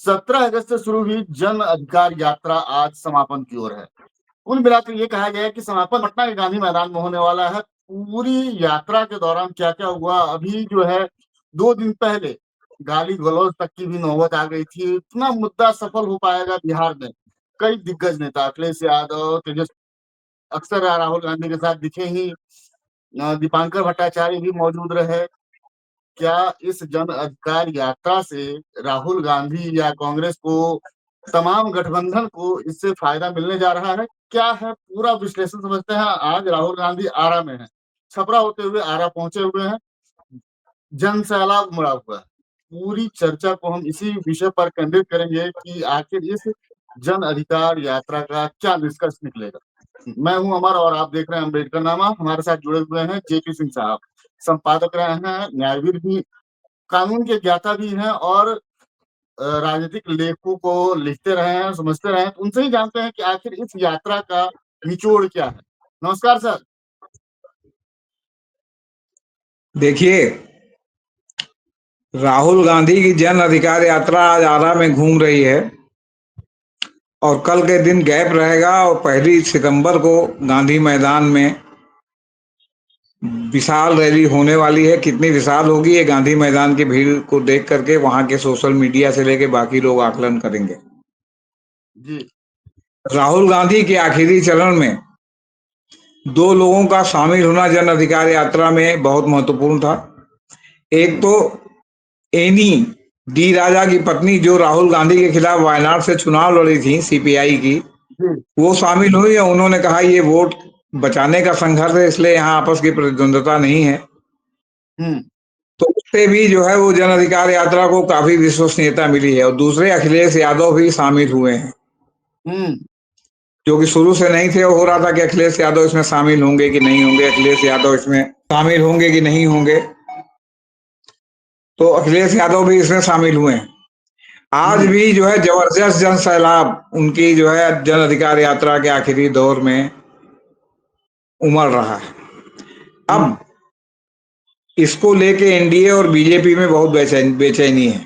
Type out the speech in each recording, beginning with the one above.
17 अगस्त से शुरू हुई जन अधिकार यात्रा आज समापन की ओर है। कुल मिलाकर ये कहा गया है कि समापन पटना के गांधी मैदान में होने वाला है। पूरी यात्रा के दौरान क्या-क्या हुआ, अभी जो है 2 दिन पहले गाली-गलौज तक की भी नौबत आ गई थी। इतना मुद्दा सफल हो पाएगा बिहार में? कई दिग्गज नेता अखिलेश यादव, अक्सर राहुल गांधी के साथ दिखे ही। दीपांकर भट्टाचार्य भी मौजूद रहे। क्या इस जन अधिकार यात्रा से राहुल गांधी या कांग्रेस को, तमाम गठबंधन को इससे फायदा मिलने जा रहा है? क्या है पूरा विश्लेषण समझते हैं। आज राहुल गांधी आरा में हैं। छपरा होते हुए आरा पहुंचे हुए हैं। जन सैलाब उमड़ा हुआ है। पूरी चर्चा को हम इसी विषय पर केंद्रित करेंगे कि आखिर इस जन अधिकार यात्रा का क्या निष्कर्ष निकलेगा। मैं हूं अमर और आप देख रहे हैं अम्बेडकर नामा। हमारे साथ जुड़े हुए हैं जेपी सिंह साहब, संपादक रहे हैं, न्यायवीर भी, कानून के ज्ञाता भी हैं और राजनीतिक लेखों को लिखते रहे हैं, समझते रहे हैं। तो उनसे ही जानते हैं कि आखिर इस यात्रा का निचोड़ क्या है। नमस्कार सर। देखिए, राहुल गांधी की जन अधिकार यात्रा आज आरा में घूम रही है और कल के दिन गैप रहेगा और 1 सितंबर को गांधी मैदान में विशाल रैली होने वाली है। कितनी विशाल होगी ये गांधी मैदान की भीड़ को देख करके वहां के सोशल मीडिया से लेके बाकी लोग आकलन करेंगे। जी। राहुल गांधी के आखिरी चरण में 2 लोगों का शामिल होना जन अधिकार यात्रा में बहुत महत्वपूर्ण था। एक तो एनी डी राजा की पत्नी जो राहुल गांधी के खिलाफ वायनाड से चुनाव लड़ी थी, सीपीआई की, जी। वो शामिल हुई और उन्होंने कहा ये वोट बचाने का संघर्ष है, इसलिए यहाँ आपस की प्रतिद्वंदता नहीं है। हम्म। तो उससे भी जो है वो जन अधिकार यात्रा को काफी विश्वसनीयता मिली है। और दूसरे अखिलेश यादव भी शामिल हुए हैं, हम्म। जो कि शुरू से नहीं थे। हो रहा था कि अखिलेश यादव इसमें शामिल होंगे कि नहीं होंगे, अखिलेश यादव इसमें शामिल होंगे कि नहीं होंगे। तो अखिलेश यादव भी इसमें शामिल हुए हैं। आज हम्म। भी जो है जबरदस्त जन सैलाब उनकी जो है जन अधिकार यात्रा के आखिरी दौर में उमड़ रहा है। अब हम्म। इसको लेके एनडीए और बीजेपी में बहुत बेचैनी है।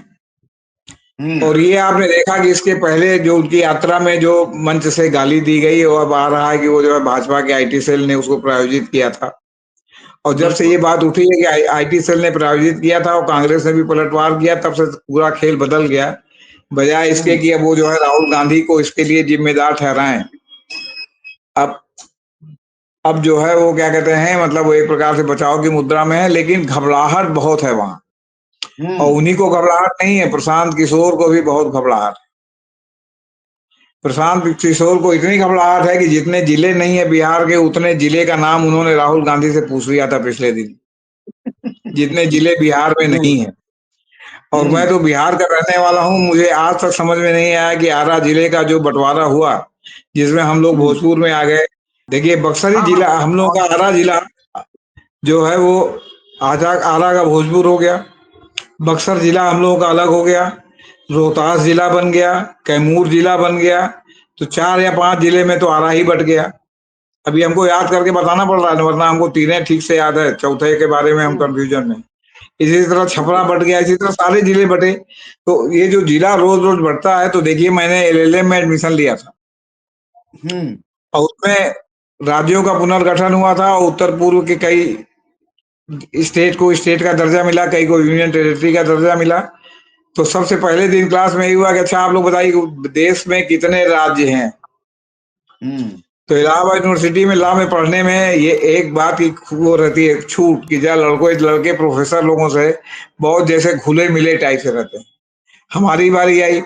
हम्म। और ये आपने देखा कि इसके पहले जो उनकी यात्रा में जो मंच से गाली दी गई, वो अब आ रहा है कि वो जो है भाजपा के आईटी सेल ने उसको प्रायोजित किया था। और जब से बिल्कुल। ये बात उठी है कि आईटी सेल ने प्रायोजित किया था और कांग्रेस ने भी पलटवार किया, तब से पूरा खेल बदल गया। बजाय इसके हम्म। कि अब वो जो है राहुल गांधी को इसके लिए जिम्मेदार ठहराएं, अब अब जो है वो क्या कहते हैं, मतलब वो एक प्रकार से बचाव की मुद्रा में है, लेकिन घबराहट बहुत है वहां। और हम्म। उन्हीं को घबराहट नहीं है, प्रशांत किशोर को भी बहुत घबराहट। प्रशांत किशोर को इतनी घबराहट है कि जितने जिले नहीं है बिहार के, उतने जिले का नाम उन्होंने राहुल गांधी से पूछ लिया था पिछले दिन, जितने जिले बिहार में जी। नहीं है। और मैं हम्म। तो बिहार का रहने वाला हूं, मुझे आज तक समझ में नहीं आया कि आरा जिले का जो बंटवारा हुआ, जिसमें हम लोग हम्म। भोजपुर में आ गए। देखिए, बक्सरी हाँ, जिला हम लोगों का, आरा जिला जो है वो आजा आरा का भोजपुर हो गया। बक्सर जिला हम लोगों का अलग हो गया, रोहतास जिला बन गया, कैमूर जिला बन गया। तो 4 या 5 जिले में तो आरा ही बट गया। अभी हमको याद करके बताना पड़ रहा है, वरना हमको तीनों ठीक से याद है, चौथे के बारे में हम हम्म। कंफ्यूजन में। इसी तरह छपरा बिल्कुल। बट गया, इसी तरह सारे जिले बटे। तो ये जो जिला रोज रोज बढ़ता है, तो देखिए मैंने एलएलएम में एडमिशन लिया था हम्म। और उसमें राज्यों का पुनर्गठन हुआ था और उत्तर पूर्व के कई स्टेट को स्टेट का दर्जा मिला, कई को यूनियन टेरिटरी का दर्जा मिला। तो सबसे पहले दिन क्लास में ये हुआ कि अच्छा आप लोग बताइए देश में कितने राज्य हैं। हम्म। तो इलाहाबाद यूनिवर्सिटी में लॉ में पढ़ने में ये एक बात की वो रहती है छूट कि जब लड़के प्रोफेसर लोगों से बहुत जैसे घुले मिले टाइप से रहते हैं। हमारी बारी आई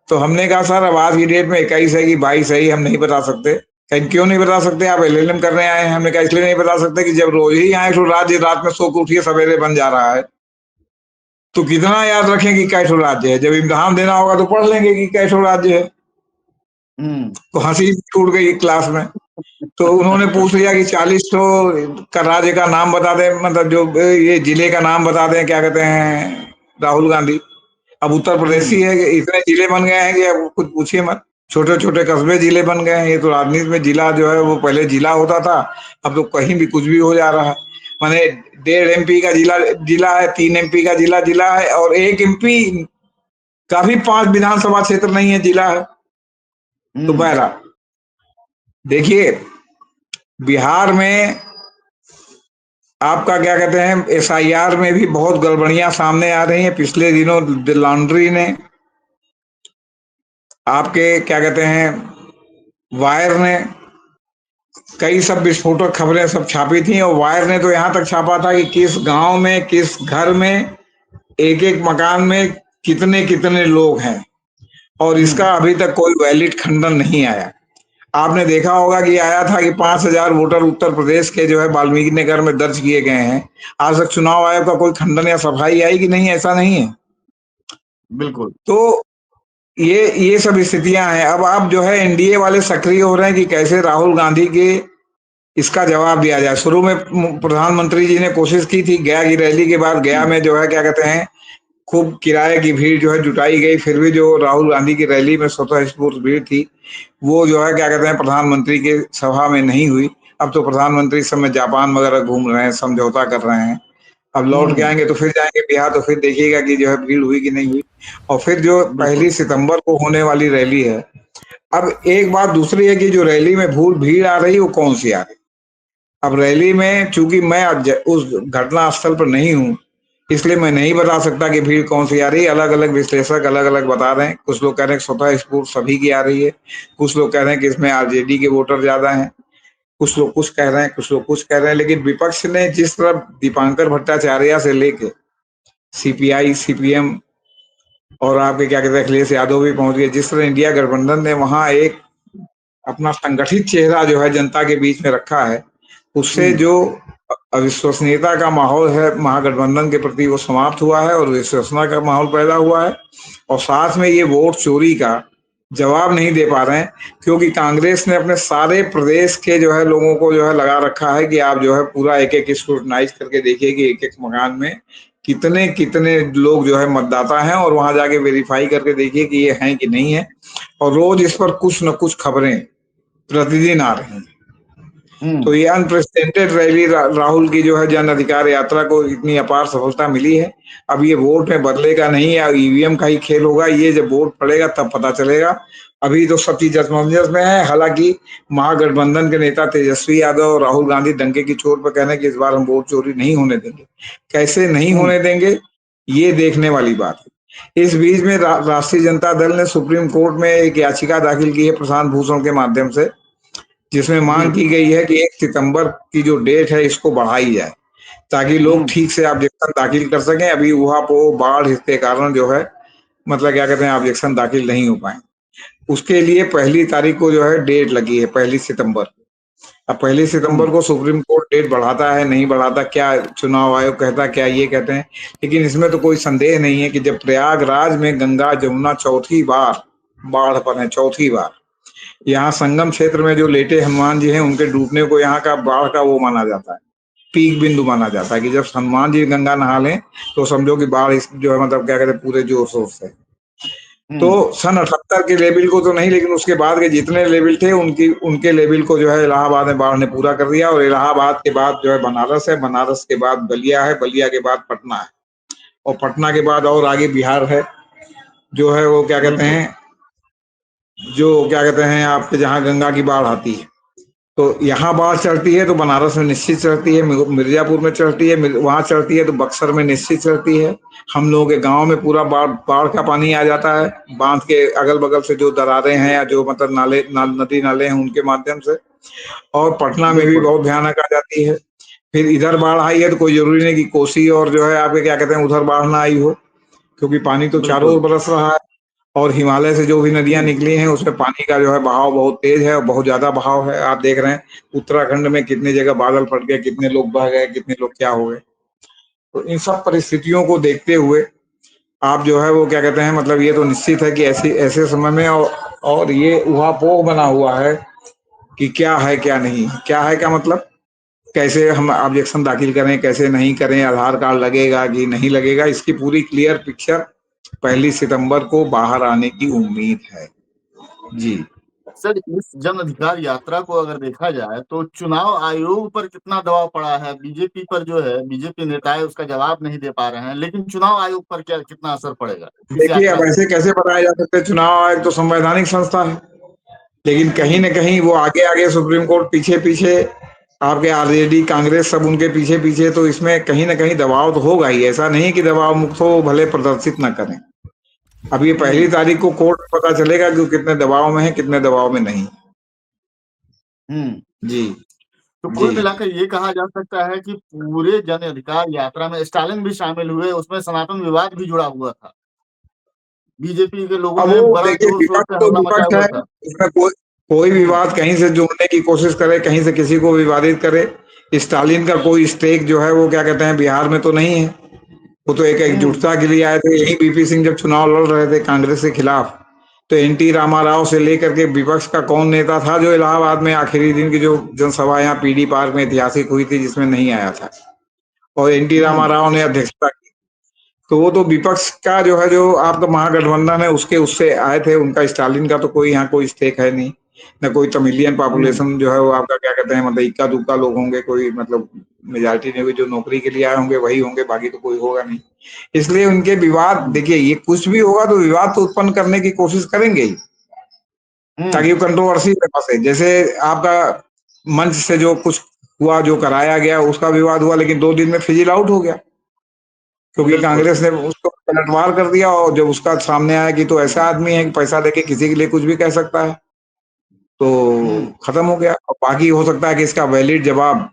तो हमने कहा सर अब आज की डेट में 21 है कि 22 है, हम नहीं बता सकते। कहीं क्यों नहीं बता सकते, आप एलएलएम करने आए हैं। हमने कहा इसलिए नहीं बता सकते कि जब रोज ही यहाँ एक राज्य रात में सो के उठिए सवेरे बन जा रहा है, तो कितना याद रखें कि कैठो राज्य है। जब इम्तिहान देना होगा तो पढ़ लेंगे कि कैठो राज्य है। हम्म। तो हंसी छूट गई क्लास में। तो उन्होंने पूछ लिया कि 40 तो का राज्य का नाम बता दें, मतलब जो ये जिले का नाम बता दें, क्या कहते हैं, राहुल गांधी। अब उत्तर प्रदेश ही हम्म। है कि इतने जिले बन गए हैं कि अब कुछ पूछिए मत। छोटे छोटे कस्बे जिले बन गए हैं। ये तो राजनीति में जिला जो है वो पहले जिला होता था, अब तो कहीं भी कुछ भी हो जा रहा है। माने 1.5 एमपी का जिला जिला है, 3 एमपी का जिला जिला है और 1 एमपी काफी 5 विधानसभा क्षेत्र नहीं है, जिला है। तो हुँ, बहरहाल देखिए, बिहार में आपका क्या कहते हैं, एसआईआर में भी बहुत गड़बड़ियां सामने आ रही हैं। पिछले दिनों लॉन्ड्री ने, आपके क्या कहते हैं, वायर ने, कई सब विस्फोटक खबरें सब छापी थी। और वायर ने तो यहां तक छापा था कि किस गांव में, किस घर में, एक एक मकान में कितने कितने लोग हैं, और हुँ, इसका अभी तक कोई वैलिड खंडन नहीं आया। आपने देखा होगा कि आया था कि 5,000 वोटर उत्तर प्रदेश के जो है वाल्मीकि नगर में दर्ज किए गए हैं। आज तक चुनाव आयोग का कोई खंडन या सफाई आई कि नहीं? ऐसा नहीं है। बिल्कुल। तो ये सब स्थितियां हैं। अब आप जो है एनडीए वाले सक्रिय हो रहे हैं कि कैसे राहुल गांधी के इसका जवाब दिया जाए। शुरू में प्रधानमंत्री जी ने कोशिश की थी, गया की रैली के बाद गया हुँ, में जो है क्या कहते हैं, खूब किराए की भीड़ जो है जुटाई गई। फिर भी जो राहुल गांधी की रैली में स्वतः स्फूर्त भीड़ थी, वो जो है क्या कहते हैं, प्रधानमंत्री के सभा में नहीं हुई। अब तो प्रधानमंत्री इस समय जापान वगैरह घूम रहे हैं, समझौता कर रहे हैं। अब लौट के हुँ, आएंगे तो फिर जाएंगे बिहार, तो फिर देखिएगा कि जो है भीड़ हुई कि नहीं हुई। और फिर जो बिल्कुल। 1 सितंबर को होने वाली रैली है, अब एक बात दूसरी है कि जो रैली में भीड़ आ रही है वो कौन सी आ रही है। अब रैली में चूंकि मैं उस घटना स्थल पर नहीं हूँ, इसलिए मैं नहीं बता सकता कि भीड़ कौन सी आ रही है। अलग अलग विश्लेषक अलग अलग बता रहे हैं। कुछ लोग कह रहे हैं स्वतः स्फूर्त सभी की आ रही है, कुछ लोग कह रहे हैं कि इसमें आरजेडी के वोटर ज्यादा हैं, कुछ लोग कुछ कह रहे हैं, कुछ लोग कुछ कह रहे हैं। लेकिन विपक्ष ने जिस तरह दीपांकर भट्टाचार्य से लेके सीपीआई, सीपीएम और आपके क्या कहते हैं अखिलेश यादव भी पहुंच गए, जिस तरह इंडिया गठबंधन ने वहां एक अपना संगठित चेहरा जो है जनता के बीच में रखा है, उससे हुँ, जो अविश्वसनीयता का माहौल है महागठबंधन के प्रति वो समाप्त हुआ है और विश्वसनीयता का माहौल पैदा हुआ है। और साथ में ये वोट चोरी का जवाब नहीं दे पा रहे हैं, क्योंकि कांग्रेस ने अपने सारे प्रदेश के जो है लोगों को जो है लगा रखा है कि आप जो है पूरा एक एक स्क्रूटनाइज करके देखिए कि एक एक मकान में कितने कितने लोग जो है मतदाता हैं, और वहां जाके वेरीफाई करके देखिए कि ये हैं कि नहीं है। और रोज इस पर कुछ न कुछ खबरें प्रतिदिन आ रही हैं। तो हुँ, ये अनप्रेसिडेंटेड रैली राहुल की जो है जन अधिकार यात्रा को इतनी अपार सफलता मिली है। अब ये वोट में बदलेगा नहीं या ईवीएम का ही खेल होगा, ये जब वोट पड़ेगा तब पता चलेगा। अभी तो सब चीज असमंजस में है। हालांकि महागठबंधन के नेता तेजस्वी यादव और राहुल गांधी डंके की चोट पर कह रहे हैं कि इस बार हम वोट चोरी नहीं होने देंगे। कैसे नहीं हुँ, होने देंगे, ये देखने वाली बात है। इस बीच में राष्ट्रीय जनता दल ने सुप्रीम कोर्ट में एक याचिका दाखिल की है प्रशांत भूषण के माध्यम से, जिसमें मांग जी, की गई है कि 1 सितंबर की जो डेट है इसको बढ़ाई जाए, ताकि लोग हुँ, ठीक से ऑब्जेक्शन दाखिल कर सकें। अभी ऊहापोह बाढ़ इसके कारण जो है मतलब क्या कहते हैं ऑब्जेक्शन दाखिल नहीं हो पाए। उसके लिए 1 तारीख को जो है डेट लगी है, 1 सितंबर। अब 1 सितंबर हुँ, को सुप्रीम कोर्ट डेट बढ़ाता है नहीं बढ़ाता, क्या चुनाव आयोग कहता है, क्या ये कहते हैं। लेकिन इसमें तो कोई संदेह नहीं है कि जब प्रयागराज में गंगा जमुना चौथी बार बाढ़ पर है, चौथी बार, यहाँ संगम क्षेत्र में जो लेटे हनुमान जी हैं उनके डूबने को यहाँ का बाढ़ का वो माना जाता है, पीक बिंदु माना जाता है कि जब हनुमान जी गंगा नहा लें तो समझो कि बाढ़ जो है मतलब क्या कहते हैं पूरे जोर शोर से। तो हुँ, सन 78 के लेवल को तो नहीं, लेकिन उसके बाद के जितने लेवल थे उनकी उनके लेवल को जो है इलाहाबाद में बाढ़ ने पूरा कर दिया। और इलाहाबाद के बाद जो है बनारस है, बनारस के बाद बलिया है, बलिया के बाद पटना है, और पटना के बाद और आगे बिहार है, जो है वो क्या कहते बिल्कुल, हैं, जो क्या कहते हैं आपके जहाँ गंगा की बाढ़ आती है। तो यहाँ बाढ़ चढ़ती है तो बनारस में निश्चित चढ़ती है, मिर्जापुर में चढ़ती है, वहां चढ़ती है तो बक्सर में निश्चित चढ़ती है। हम लोगों के गांव में पूरा बाढ़ बाढ़ का पानी आ जाता है, बांध के अगल बगल से जो दरारें हैं या जो मतलब नदी नाले हैं उनके माध्यम से। और पटना में भी बिल्कुल, बहुत भयानक आ जाती है। फिर इधर बाढ़ आई है तो कोई जरूरी नहीं कि कोसी और जो है आपके क्या कहते हैं उधर बाढ़ ना आई हो, क्योंकि पानी तो चारों ओर बिल्कुल, बरस रहा है। और हिमालय से जो भी नदियां हुँ, निकली हैं उसमें पानी का जो है बहाव बहुत तेज है और बहुत ज्यादा बहाव है। आप देख रहे हैं उत्तराखंड में कितनी जगह बादल फट गए, कितने लोग बह गए, कितने लोग क्या हो गए। तो इन सब परिस्थितियों को देखते हुए आप जो है वो क्या कहते हैं मतलब ये तो निश्चित है कि ऐसी ऐसे समय में और ये उहापोह बना हुआ है कि क्या है क्या नहीं, क्या है क्या मतलब कैसे हम ऑब्जेक्शन दाखिल करें, कैसे नहीं करें, आधार कार्ड लगेगा कि नहीं लगेगा, इसकी पूरी क्लियर पिक्चर 1 सितंबर को बाहर आने की उम्मीद है। जी। सर, इस जन अधिकार यात्रा को अगर देखा जाए तो चुनाव आयोग पर कितना दबाव पड़ा है? बीजेपी पर जो है, बीजेपी नेता है उसका जवाब नहीं दे पा रहे हैं, लेकिन चुनाव आयोग पर क्या कितना असर पड़ेगा इस देखिए, अब यात्रा से? ऐसे कैसे बताया जा सकता है, चुनाव आयोग तो संवैधानिक संस्था है, लेकिन कहीं हुँ, न कहीं वो आगे-आगे, सुप्रीम कोर्ट पीछे-पीछे, आपके आरजेडी, कांग्रेस सब उनके पीछे-पीछे, तो इसमें कहीं न कहीं दबाव तो होगा ही। ऐसा नहीं कि दबाव मुक्त हो, वो भले प्रदर्शित ना करें। अब ये हुँ, 1 तारीख को कोर्ट में पता चलेगा कि वो कितने दबाव में है, कितने दबाव में नहीं। हुँ। जी, तो जी। कुल मिलाकर ये कहा जा सकता है कि पूरे जन अधिकार यात्रा में स्टालिन भी शामिल हुए, उसमें सनातन विवाद भी जुड़ा हुआ था। बीजेपी के लोगों अब ने वो बड़ा देखिए, जोर-शोर विपक्ष से तो हल्ला मचाया विपक्ष हुआ है, था। इसमें कोई कोई हुँ, विवाद कहीं से जोड़ने की कोशिश करे, कहीं से किसी को विवादित करे। स्टालिन का कोई स्टेक जो है वो क्या कहते हैं बिहार में तो नहीं है। वो तो एक हुँ, एकजुटता के लिए आए थे। यही बीपी सिंह जब चुनाव लड़ रहे थे कांग्रेस के खिलाफ, तो एनटी रामाराव से लेकर के विपक्ष का कौन नेता था जो इलाहाबाद में आखिरी दिन की जो जनसभा यहाँ पीडी पार्क में ऐतिहासिक हुई थी जिसमें नहीं आया था, और एनटी हुँ, रामाराव ने अध्यक्षता की। तो वो तो विपक्ष का जो है, जो आपका महागठबंधन है, उसके उससे आए थे। उनका स्टालिन का तो कोई यहाँ कोई स्टेक है नहीं, न कोई तमिलियन हुँ, पॉपुलेशन जो है वो आपका क्या कहते हैं, मतलब इक्का दुक्का लोग होंगे, कोई मतलब मेजोरिटी नहीं होगी। जो नौकरी के लिए आए होंगे वही होंगे, बाकी तो कोई होगा नहीं। इसलिए उनके विवाद, हुँ, देखिए ये कुछ भी होगा तो विवाद तो उत्पन्न करने की कोशिश करेंगे ही, हुँ, ताकि वो कंट्रोवर्सी में फंसे। जैसे आपका मंच से जो कुछ हुआ, जो कराया गया, उसका विवाद हुआ, लेकिन 2 दिन में फिजिल आउट हो गया, क्योंकि बिल्कुल। कांग्रेस ने उसको पलटवार कर दिया। और जब उसका सामने आया कि तो ऐसा आदमी है कि पैसा देके किसी के लिए कुछ भी कह सकता है, तो हुँ, खत्म हो गया। और बाकी हो सकता है कि इसका वैलिड जवाब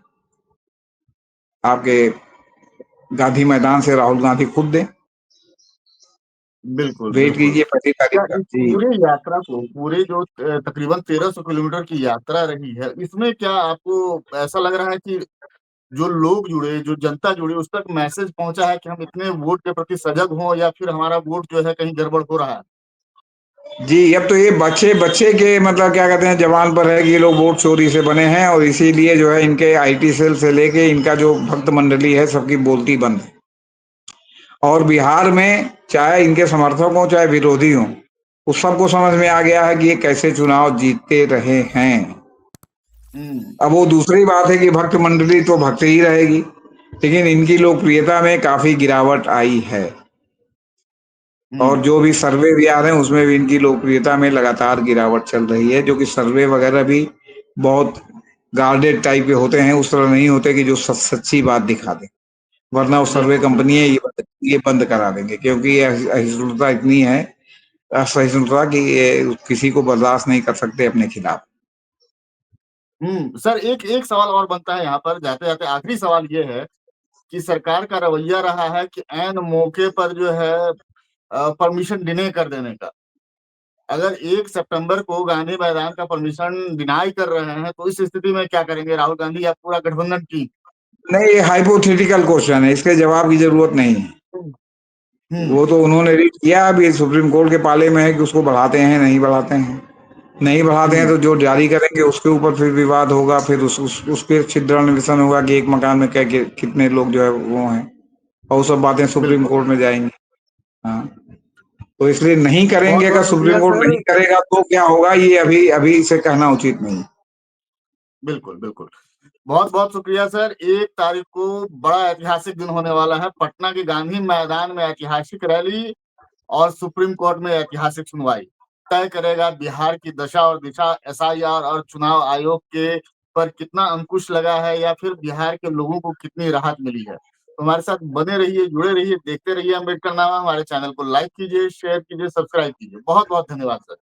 आपके गांधी मैदान से राहुल गांधी खुद दें। बिल्कुल, वेट बिल्कुल। कीजिए 25 तारीख क्या का। इस जी। पूरे यात्रा को, पूरे जो तकरीबन 1300 किलोमीटर की यात्रा रही है, इसमें क्या आपको ऐसा लग रहा है कि जो लोग जुड़े, जो जनता जुड़ी, उस तक मैसेज पहुँचा है कि हम इतने वोट के प्रति सजग हों या फिर हमारा वोट जो है कहीं गड़बड़ हो रहा है? जी, अब तो ये बच्चे-बच्चे के मतलब क्या कहते हैं ज़बान पर है कि ये लोग वोट चोरी से बने हैं, और इसीलिए जो है इनके आईटी सेल से लेके इनका जो भक्त मंडली है, सबकी बोलती बंद है। और बिहार में चाहे इनके समर्थक हों, चाहे विरोधी हों, उस सबको समझ में आ गया है कि ये कैसे चुनाव जीतते रहे हैं। हुँ, अब वो दूसरी बात है कि भक्त मंडली तो भक्त ही रहेगी, लेकिन इनकी लोकप्रियता में काफ़ी गिरावट आई है। और हुँ, जो भी सर्वे भी आ रहे हैं, उसमें भी इनकी लोकप्रियता में लगातार गिरावट चल रही है, जो कि सर्वे वगैरह भी बहुत गार्डेड टाइप के होते हैं, उस तरह नहीं होते कि जो सच्ची बात दिखा दें। वरना वो सर्वे बिल्कुल, कंपनी बिल्कुल। है, ये बंद करा देंगे, क्योंकि ये असहिष्णुता इतनी है, असहिष्णुता कि ये किसी को बर्दाश्त नहीं कर सकते अपने खिलाफ। सर, एक एक सवाल और बनता है यहाँ पर, जाते-जाते आखिरी सवाल ये है कि सरकार का रवैया रहा है कि ऐन मौके पर जो है परमिशन डिले कर देने का। अगर 1 सितंबर को गांधी मैदान का परमिशन डिनाई कर रहे हैं, तो इस स्थिति में क्या करेंगे राहुल गांधी या पूरा गठबंधन टीम? नहीं, ये हाइपोथेटिकल क्वेश्चन है, इसके जवाब की जरूरत नहीं है। हुँ, हुँ, वो तो उन्होंने रीड किया, अब ये सुप्रीम कोर्ट के पाले में है कि उसको बढ़ाते हैं, नहीं बढ़ाते हैं। नहीं बढ़ाते हैं हुँ, तो जो जारी करेंगे उसके ऊपर फिर विवाद होगा, फिर उस पे छिद्रान्वेषण होगा कि एक मकान में क्या कितने लोग जो है वो हैं, और वो सब बातें सुप्रीम बिल्कुल। कोर्ट में जाएंगी। हाँ, तो इसलिए नहीं करेंगे। अगर बहुत-बहुत सुप्रीम शुक्रिया कोर्ट सर। नहीं करेगा तो क्या होगा, ये अभी अभी से कहना उचित नहीं। बिल्कुल, बिल्कुल। बहुत-बहुत शुक्रिया सर। 1 तारीख को बड़ा ऐतिहासिक दिन होने वाला है। पटना के गांधी मैदान में ऐतिहासिक रैली और सुप्रीम कोर्ट में ऐतिहासिक सुनवाई तय करेगा बिहार की दशा और दिशा। एसआईआर और चुनाव आयोग के पर कितना अंकुश लगा है या फिर बिहार के लोगों को कितनी राहत मिली है। तो हमारे साथ बने रहिए, जुड़े रहिए, देखते रहिए अम्बेडकर नामा। हमारे चैनल को लाइक कीजिए, शेयर कीजिए, सब्सक्राइब कीजिए। बहुत-बहुत धन्यवाद सर।